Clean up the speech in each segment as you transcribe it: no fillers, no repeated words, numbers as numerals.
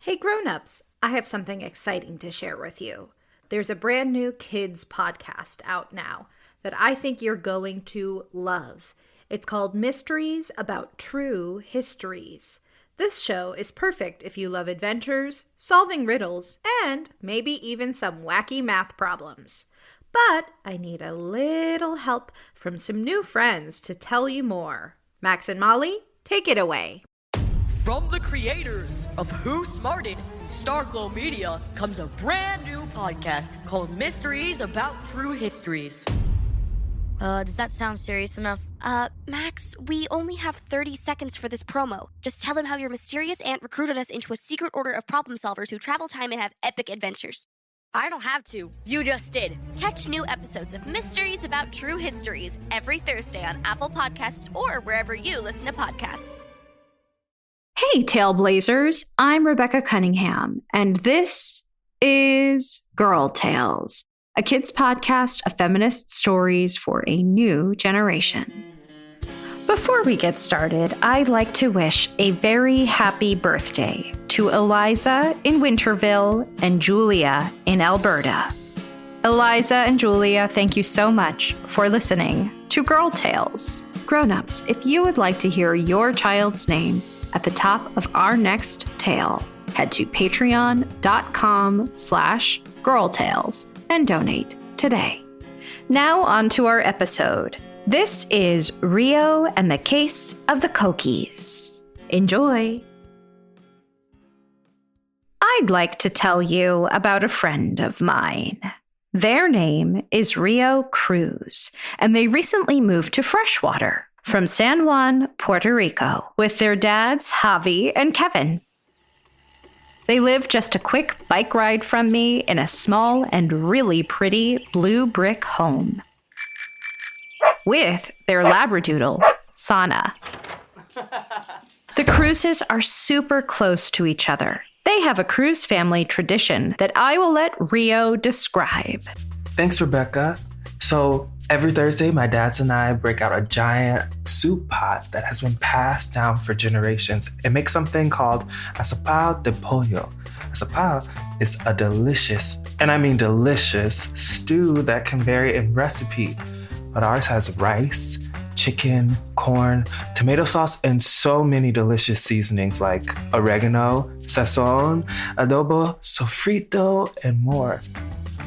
Hey Grownups, I have something exciting to share with you. There's a brand new kids podcast out now that I think you're going to love. It's called Mysteries About True Histories. This show is perfect if you love adventures, solving riddles, and maybe even some wacky math problems. But I need a little help from some new friends to tell you more. Max and Molly, take it away. From the creators of Who Smarted, Starglow Media, comes a brand new podcast called Mysteries About True Histories. Does that sound serious enough? Max, we only have 30 seconds for this promo. Just tell them how your mysterious aunt recruited us into a secret order of problem solvers who travel time and have epic adventures. I don't have to. You just did. Catch new episodes of Mysteries About True Histories every Thursday on Apple Podcasts or wherever you listen to podcasts. Hey Tailblazers, I'm Rebecca Cunningham, and this is Girl Tales, a kids podcast of feminist stories for a new generation. Before we get started, I'd like to wish a very happy birthday to Eliza in Winterville and Julia in Alberta. Eliza and Julia, thank you so much for listening to Girl Tales. Grownups, if you would like to hear your child's name at the top of our next tale, head to patreon.com/girltales and donate today. Now on to our episode. This is Rio and the Case of the Coquís. Enjoy. I'd like to tell you about a friend of mine. Their name is Rio Cruz, and they recently moved to Freshwater from San Juan, Puerto Rico, with their dads, Javi and Kevin. They live just a quick bike ride from me in a small and really pretty blue brick home with their Labradoodle, Sana. The Cruzes are super close to each other. They have a Cruz family tradition that I will let Rio describe. Thanks, Rebecca. So every Thursday, my dads and I break out a giant soup pot that has been passed down for generations and make something called asopao de pollo. Asopao is a delicious, and I mean delicious, stew that can vary in recipe. But ours has rice, chicken, corn, tomato sauce, and so many delicious seasonings like oregano, sazon, adobo, sofrito, and more.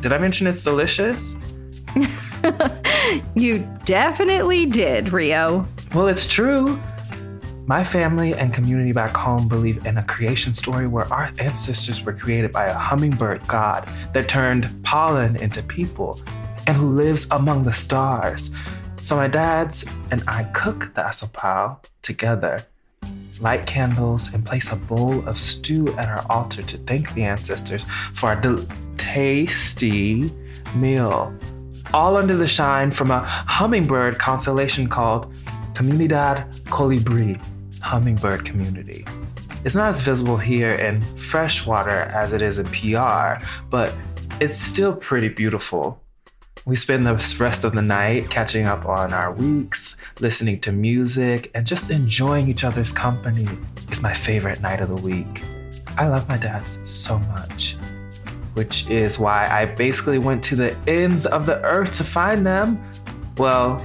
Did I mention it's delicious? You definitely did, Rio. Well, it's true. My family and community back home believe in a creation story where our ancestors were created by a hummingbird god that turned pollen into people and who lives among the stars. So my dads and I cook the asopao together, light candles, and place a bowl of stew at our altar to thank the ancestors for our tasty meal, all under the shine from a hummingbird constellation called Comunidad Colibri, hummingbird community. It's not as visible here in Freshwater as it is in PR, but it's still pretty beautiful. We spend the rest of the night catching up on our weeks, listening to music, and just enjoying each other's company. It's my favorite night of the week. I love my dads so much, which is why I basically went to the ends of the earth to find them. Well,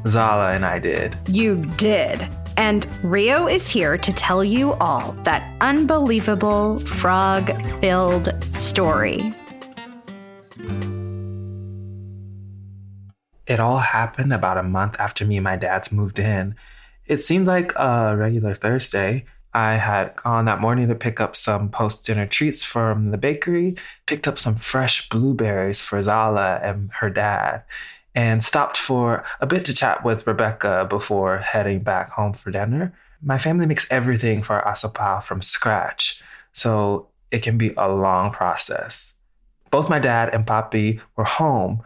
Zala and I did. You did. And Rio is here to tell you all that unbelievable frog-filled story. It all happened about a month after me and my dads moved in. It seemed like a regular Thursday. I had gone that morning to pick up some post-dinner treats from the bakery, picked up some fresh blueberries for Zala and her dad, and stopped for a bit to chat with Rebecca before heading back home for dinner. My family makes everything for our asopao from scratch, so it can be a long process. Both my dad and Papi were home.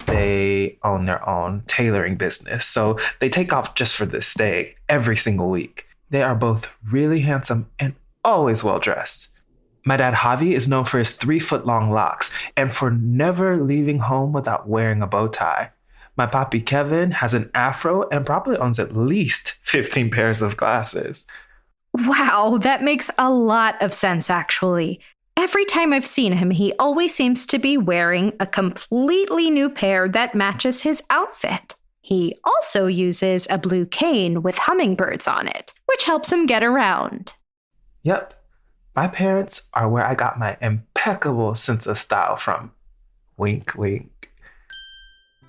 They own their own tailoring business, so they take off just for this day every single week. They are both really handsome and always well-dressed. My dad, Javi, is known for his 3-foot-long locks and for never leaving home without wearing a bow tie. My papi, Kevin, has an afro and probably owns at least 15 pairs of glasses. Wow, that makes a lot of sense, actually. Every time I've seen him, he always seems to be wearing a completely new pair that matches his outfit. He also uses a blue cane with hummingbirds on it, which helps him get around. Yep, my parents are where I got my impeccable sense of style from. Wink, wink.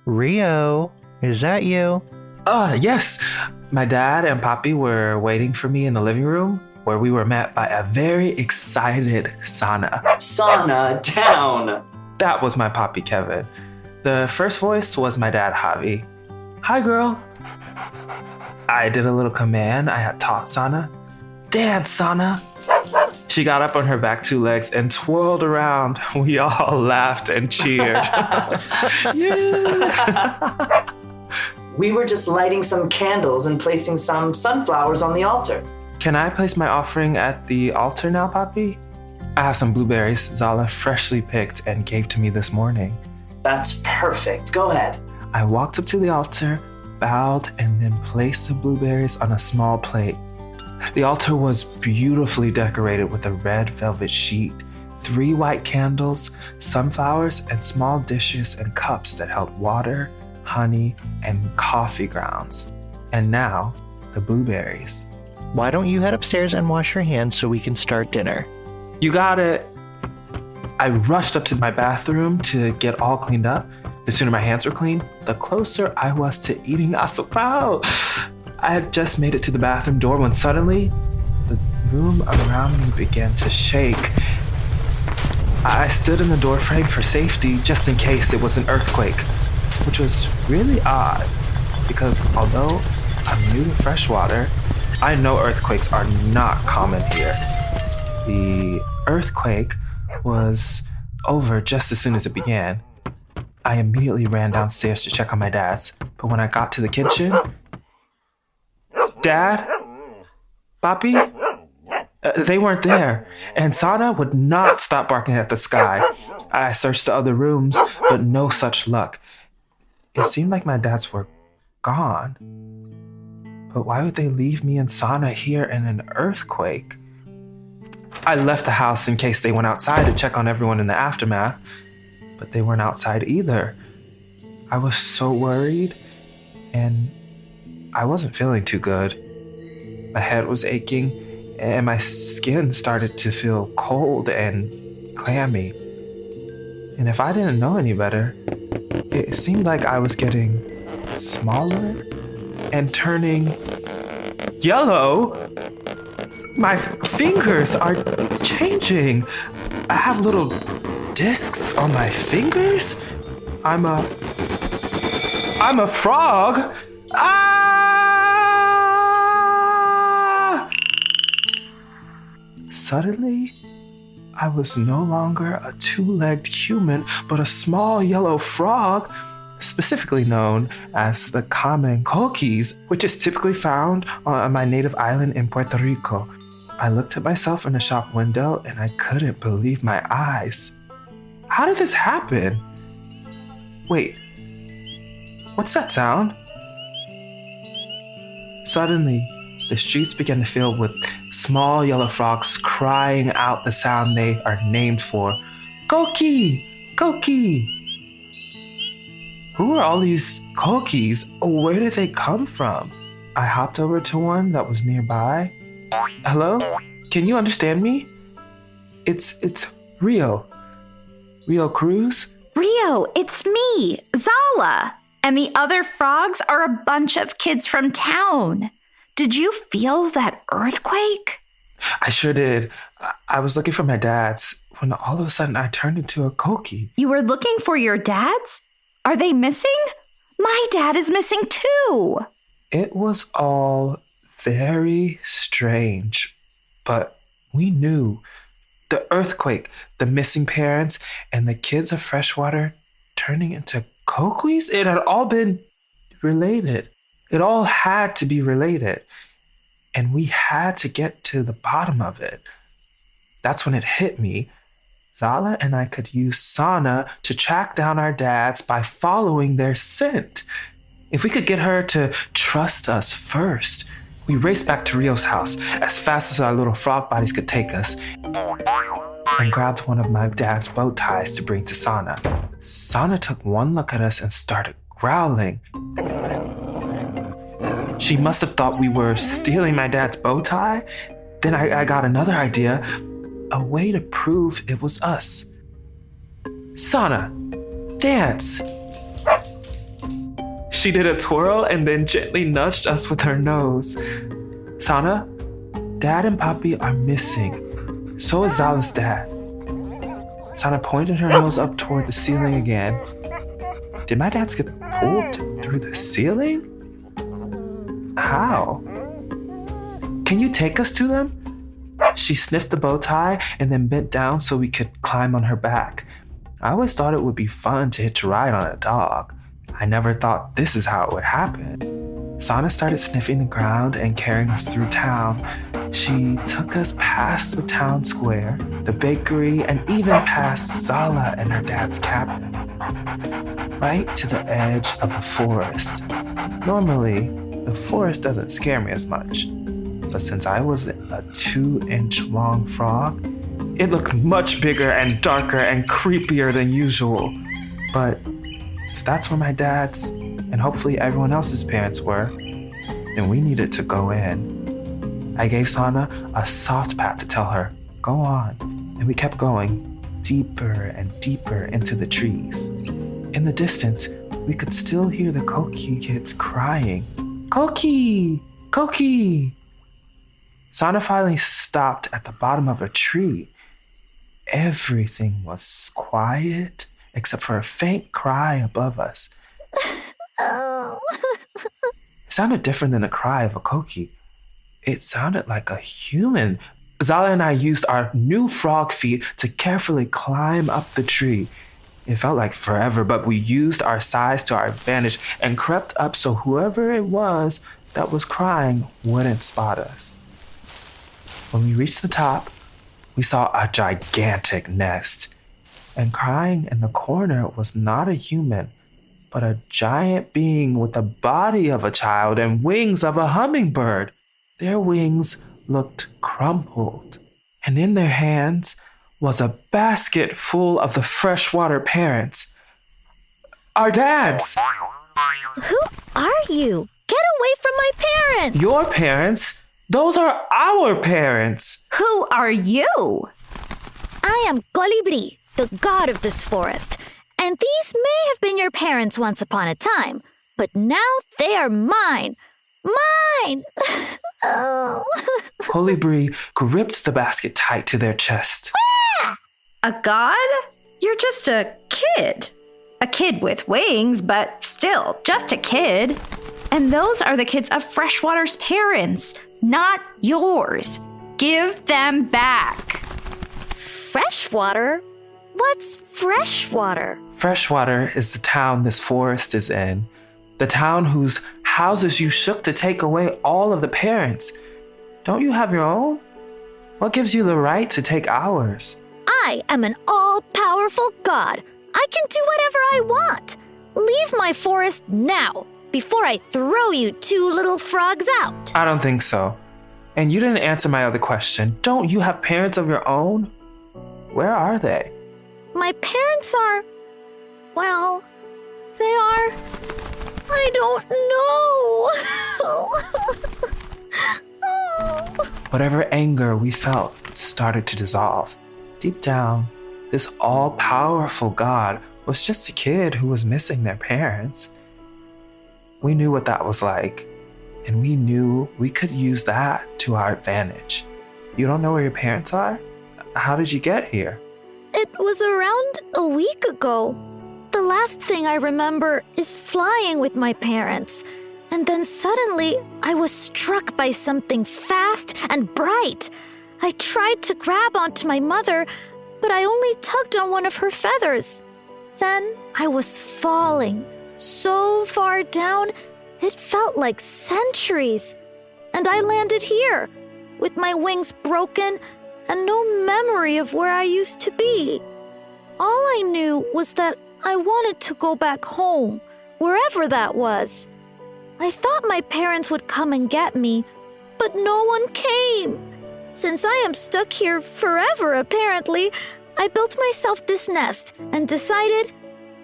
Rio, is that you? Yes. My dad and Poppy were waiting for me in the living room, where we were met by a very excited Sana. Sana, down! That was my Poppy Kevin. The first voice was my dad Javi. Hi, girl. I did a little command I had taught Sana. Dance, Sana. She got up on her back 2 legs and twirled around. We all laughed and cheered. Yeah. We were just lighting some candles and placing some sunflowers on the altar. Can I place my offering at the altar now, Poppy? I have some blueberries Zala freshly picked and gave to me this morning. That's perfect. Go ahead. I walked up to the altar, bowed, and then placed the blueberries on a small plate. The altar was beautifully decorated with a red velvet sheet, 3 white candles, sunflowers, and small dishes and cups that held water, honey, and coffee grounds. And now, the blueberries. Why don't you head upstairs and wash your hands so we can start dinner? You got it. I rushed up to my bathroom to get all cleaned up. The sooner my hands were clean, the closer I was to eating asopao. I had just made it to the bathroom door when suddenly, the room around me began to shake. I stood in the doorframe for safety just in case it was an earthquake, which was really odd because although I'm new to Freshwater, I know earthquakes are not common here. The earthquake was over just as soon as it began. I immediately ran downstairs to check on my dad's, but when I got to the kitchen, Dad? Papi? They weren't there, and Sana would not stop barking at the sky. I searched the other rooms, but no such luck. It seemed like my dads were gone. But why would they leave me and Sana here in an earthquake? I left the house in case they went outside to check on everyone in the aftermath, but they weren't outside either. I was so worried, and I wasn't feeling too good. My head was aching, and my skin started to feel cold and clammy. And if I didn't know any better, it seemed like I was getting smaller and turning yellow. My fingers are changing. I have little discs on my fingers. I'm a frog. Ah! Suddenly, I was no longer a 2-legged human, but a small yellow frog, specifically known as the common Coquís, which is typically found on my native island in Puerto Rico. I looked at myself in the shop window and I couldn't believe my eyes. How did this happen? Wait, what's that sound? Suddenly, the streets began to fill with small yellow frogs crying out the sound they are named for. Coquí! Coquí! Who are all these Coquís? Where did they come from? I hopped over to one that was nearby. Hello? Can you understand me? It's Rio. Rio Cruz? Rio, it's me, Zala. And the other frogs are a bunch of kids from town. Did you feel that earthquake? I sure did. I was looking for my dad's when all of a sudden I turned into a Coquí. You were looking for your dads? Are they missing? My dad is missing too. It was all very strange, but we knew the earthquake, the missing parents, and the kids of Freshwater turning into Coquís. It had all been related. It all had to be related. And we had to get to the bottom of it. That's when it hit me. Zala and I could use Sana to track down our dads by following their scent. If we could get her to trust us first, We raced back to Rio's house as fast as our little frog bodies could take us and grabbed one of my dad's bow ties to bring to Sana. Sana took one look at us and started growling. She must have thought we were stealing my dad's bow tie. Then I got another idea, a way to prove it was us. Sana, dance. She did a twirl and then gently nudged us with her nose. Sana, Dad and Papi are missing. So is Zala's dad. Sana pointed her nose up toward the ceiling again. Did my dad get pulled through the ceiling? How? Can you take us to them? She sniffed the bow tie and then bent down so we could climb on her back. I always thought it would be fun to hitch a ride on a dog. I never thought this is how it would happen. Sana started sniffing the ground and carrying us through town. She took us past the town square, the bakery, and even past Zala and her dad's cabin. Right to the edge of the forest. Normally, the forest doesn't scare me as much. But since I was a 2-inch long frog, it looked much bigger and darker and creepier than usual. But if that's where my dad's and hopefully everyone else's parents were, then we needed to go in. I gave Sana a soft pat to tell her, go on, and we kept going deeper and deeper into the trees. In the distance, we could still hear the Coquís kids crying, Coquís! Coquís! Sana finally stopped at the bottom of a tree. Everything was quiet except for a faint cry above us. It sounded different than the cry of a Coquís. It sounded like a human. Zala and I used our new frog feet to carefully climb up the tree. It felt like forever, but we used our size to our advantage and crept up so whoever it was that was crying wouldn't spot us. When we reached the top, we saw a gigantic nest. And crying in the corner was not a human, but a giant being with the body of a child and wings of a hummingbird. Their wings looked crumpled, and in their hands was a basket full of the freshwater parents. Our dads! Who are you? Get away from my parents! Your parents? Those are our parents! Who are you? I am Colibri, the god of this forest, and these may have been your parents once upon a time, but now they are mine. Mine! Oh. Colibri gripped the basket tight to their chest. A god? You're just a kid. A kid with wings, but still, just a kid. And those are the kids of Freshwater's parents, not yours. Give them back. Freshwater? What's freshwater? Freshwater is the town this forest is in. The town whose houses you shook to take away all of the parents. Don't you have your own? What gives you the right to take ours? I am an all-powerful god. I can do whatever I want. Leave my forest now, before I throw you two little frogs out. I don't think so. And you didn't answer my other question. Don't you have parents of your own? Where are they? My parents are... well, they are... I don't know. Whatever anger we felt started to dissolve. Deep down, this all-powerful God was just a kid who was missing their parents. We knew what that was like, and we knew we could use that to our advantage. You don't know where your parents are? How did you get here? It was around a week ago. The last thing I remember is flying with my parents. And then suddenly, I was struck by something fast and bright. I tried to grab onto my mother, but I only tugged on one of her feathers. Then I was falling so far down, it felt like centuries. And I landed here, with my wings broken and no memory of where I used to be. All I knew was that I wanted to go back home, wherever that was. I thought my parents would come and get me, but no one came. Since I am stuck here forever, apparently, I built myself this nest and decided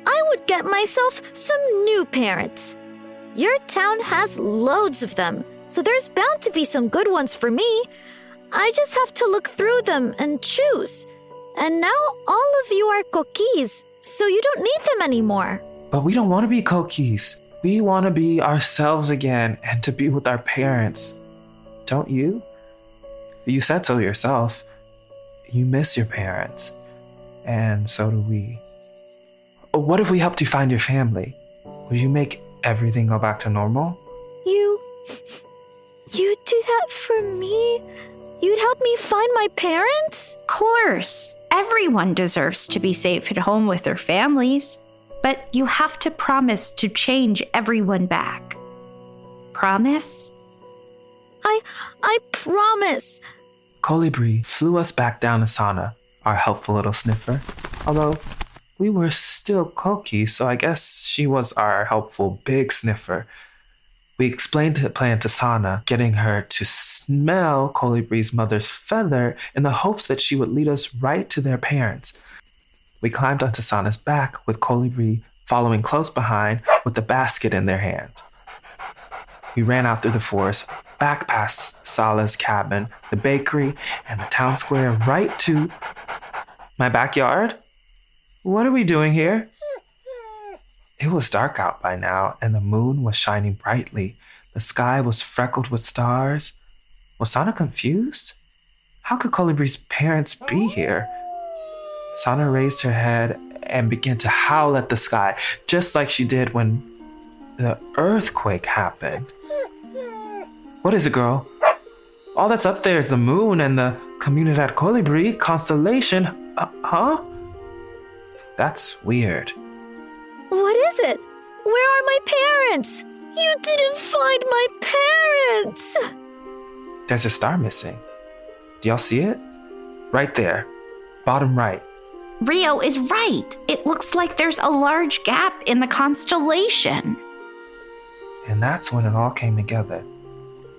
I would get myself some new parents. Your town has loads of them, so there's bound to be some good ones for me. I just have to look through them and choose. And now all of you are Coquís, so you don't need them anymore. But we don't want to be Coquís. We want to be ourselves again and to be with our parents. Don't you? You said so yourself. You miss your parents. And so do we. What if we helped you find your family? Would you make everything go back to normal? You do that for me? You'd help me find my parents? Of course. Everyone deserves to be safe at home with their families. But you have to promise to change everyone back. Promise? I promise. Colibri flew us back down to Sana, our helpful little sniffer. Although we were still Coquís, so I guess she was our helpful big sniffer. We explained the plan to Sana, getting her to smell Colibri's mother's feather in the hopes that she would lead us right to their parents. We climbed onto Sana's back with Colibri following close behind with the basket in their hand. We ran out through the forest, back past Sala's cabin, the bakery, and the town square, right to my backyard. What are we doing here? It was dark out by now, and the moon was shining brightly. The sky was freckled with stars. Was Sana confused? How could Colibri's parents be here? Sana raised her head and began to howl at the sky, just like she did when the earthquake happened. What is it, girl? All that's up there is the moon and the Comunidad Colibri constellation. Huh? That's weird. What is it? Where are my parents? You didn't find my parents! There's a star missing. Do y'all see it? Right there. Bottom right. Rio is right. It looks like there's a large gap in the constellation. And that's when it all came together.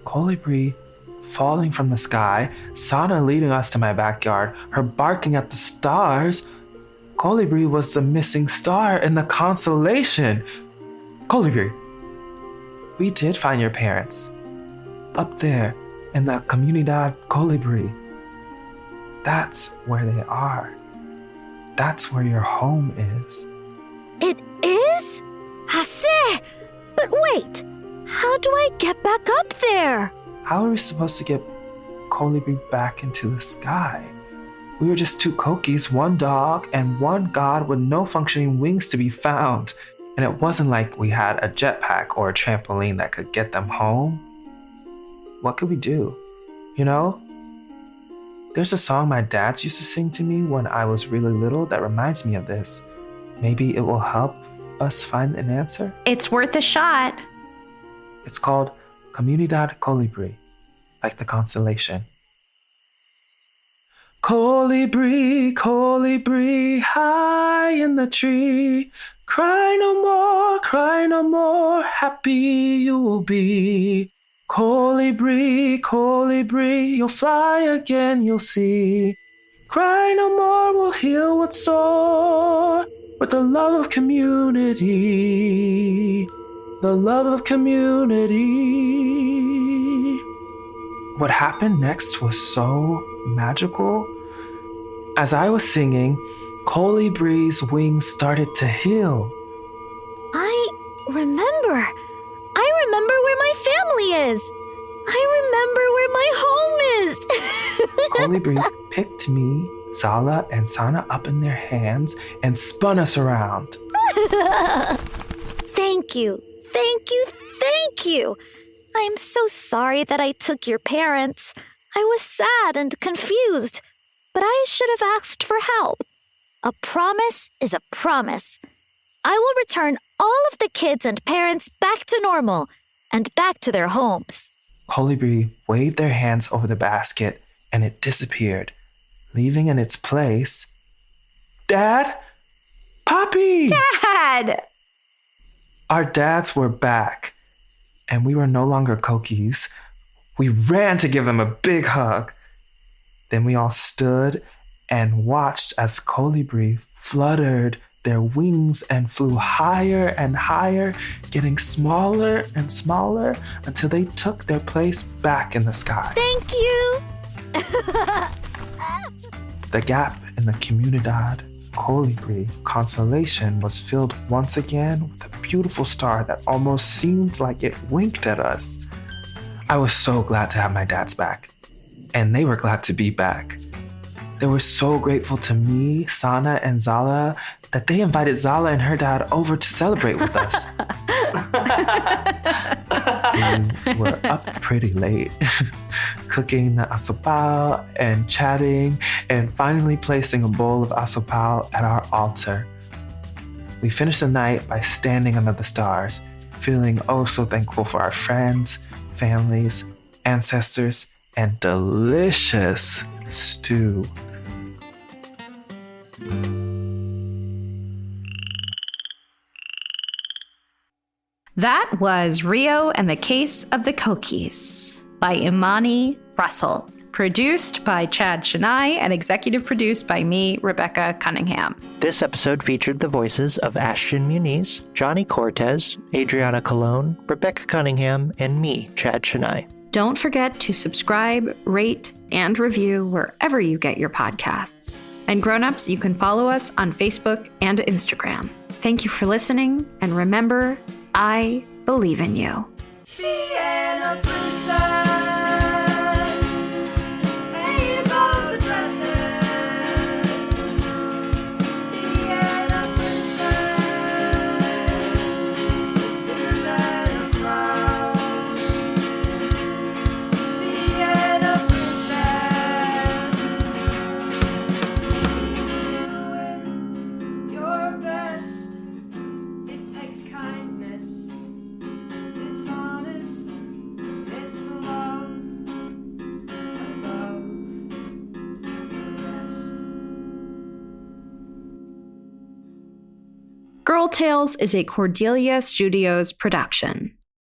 Colibri falling from the sky, Sana leading us to my backyard, her barking at the stars. Colibri was the missing star in the constellation. Colibri, we did find your parents. Up there in the Comunidad Colibri. That's where they are. That's where your home is. It is? Hase! But wait, how do I get back up there? How are we supposed to get Colibri back into the sky? We were just two Coquís, one dog, and one god with no functioning wings to be found. And it wasn't like we had a jetpack or a trampoline that could get them home. What could we do? You know? There's a song my dad used to sing to me when I was really little that reminds me of this. Maybe it will help us find an answer? It's worth a shot. It's called Comunidad Colibri, like the constellation. Colibri, colibri, high in the tree. Cry no more, happy you will be. Colibri, colibri, you'll fly again, you'll see. Cry no more, we'll heal what's sore with the love of community. The love of community. What happened next was so magical. As I was singing, Colibri's wings started to heal. I remember where my family is. I remember where my home is. Colibri picked me, Zala, and Sana up in their hands and spun us around. Thank you. I'm so sorry that I took your parents. I was sad and confused, but I should have asked for help. A promise is a promise. I will return all of the kids and parents back to normal and back to their homes. Colibri waved their hands over the basket and it disappeared, leaving in its place Dad! Poppy! Dad! Our dads were back, and we were no longer Coquís. We ran to give them a big hug. Then we all stood and watched as colibri fluttered their wings and flew higher and higher, getting smaller and smaller until they took their place back in the sky. Thank you! The gap in the Comunidad Colibri constellation was filled once again with a beautiful star that almost seemed like it winked at us. I was so glad to have my dads back, and they were glad to be back. They were so grateful to me, Sana, and Zala that they invited Zala and her dad over to celebrate with us. We were up pretty late, cooking the asopao and chatting and finally placing a bowl of asopao at our altar. We finished the night by standing under the stars, feeling oh so thankful for our friends, families, ancestors, and delicious stew. That was Rio and the Case of the Coquís by Imani Russell, produced by Chad Chenail and executive produced by me, Rebecca Cunningham. This episode featured the voices of Ashton Muñiz, Jonny Cortes, Adriana Colón, Rebecca Cunningham, and me, Chad Chenail. Don't forget to subscribe, rate, and review wherever you get your podcasts. And Grownups, you can follow us on Facebook and Instagram. Thank you for listening, and remember, I believe in you. Vienna princess, ain't about the dresses. Vienna princess is bigger than a crown. Vienna princess, doing your best. It takes kindness. It's honest, it's love above the rest. Girl Tales is a Cordelia Studios production.